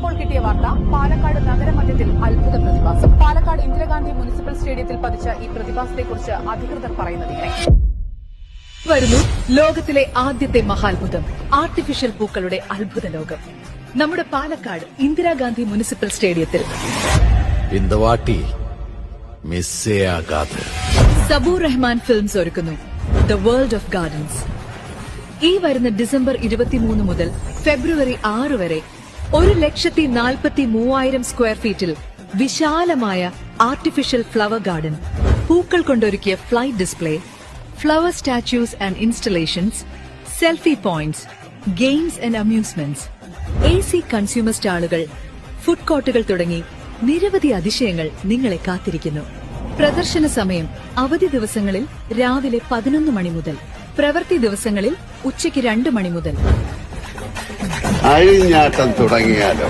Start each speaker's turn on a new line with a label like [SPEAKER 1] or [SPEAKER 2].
[SPEAKER 1] ഇപ്പോൾ കിട്ടിയ വാർത്ത പാലക്കാട് നഗരമധ്യത്തിൽ അത്ഭുത പ്രതിഭാസം. പാലക്കാട് ഇന്ദിരാഗാന്ധി മുനിസിപ്പൽ സ്റ്റേഡിയത്തിൽ പതിച്ച ഈ പ്രതിഭാസത്തെക്കുറിച്ച് അധികൃതർ പറയുന്നതിങ്ങനെ വരുന്നു. ലോകത്തിലെ ആദ്യത്തെ മഹാത്ഭുതം, ആർട്ടിഫിഷ്യൽ പൂക്കളുടെ അത്ഭുത ലോകം നമ്മുടെ പാലക്കാട് ഇന്ദിരാഗാന്ധി മുനിസിപ്പൽ സ്റ്റേഡിയത്തിൽ.
[SPEAKER 2] இந்த வாட்டி മിസ്സേ ആകാതെ
[SPEAKER 1] സബൂർ റഹ്മാൻ ഫിലിംസ് ഒരുക്കുന്നു ദ വേൾഡ് ഓഫ് ഗാർഡൻസ്. ഈ വരുന്ന ഡിസംബർ 23 മുതൽ ഫെബ്രുവരി 6 വരെ 1,43,000 സ്ക്വയർ ഫീറ്റിൽ വിശാലമായ ആർട്ടിഫിഷ്യൽ ഫ്ലവർ ഗാർഡൻ, പൂക്കൾ കൊണ്ടൊരുക്കിയ flight display, flower statues and installations, selfie points, games and amusements, AC consumer സ്റ്റാളുകൾ, ഫുഡ് കോർട്ടുകൾ തുടങ്ങി നിരവധി അതിശയങ്ങൾ നിങ്ങളെ കാത്തിരിക്കുന്നു. പ്രദർശന സമയം അവധി ദിവസങ്ങളിൽ രാവിലെ 11 മണി മുതൽ, പ്രവൃത്തി ദിവസങ്ങളിൽ ഉച്ചയ്ക്ക് 2 മണി മുതൽ.
[SPEAKER 3] അഴിഞ്ഞാട്ടം തുടങ്ങിയാലോ?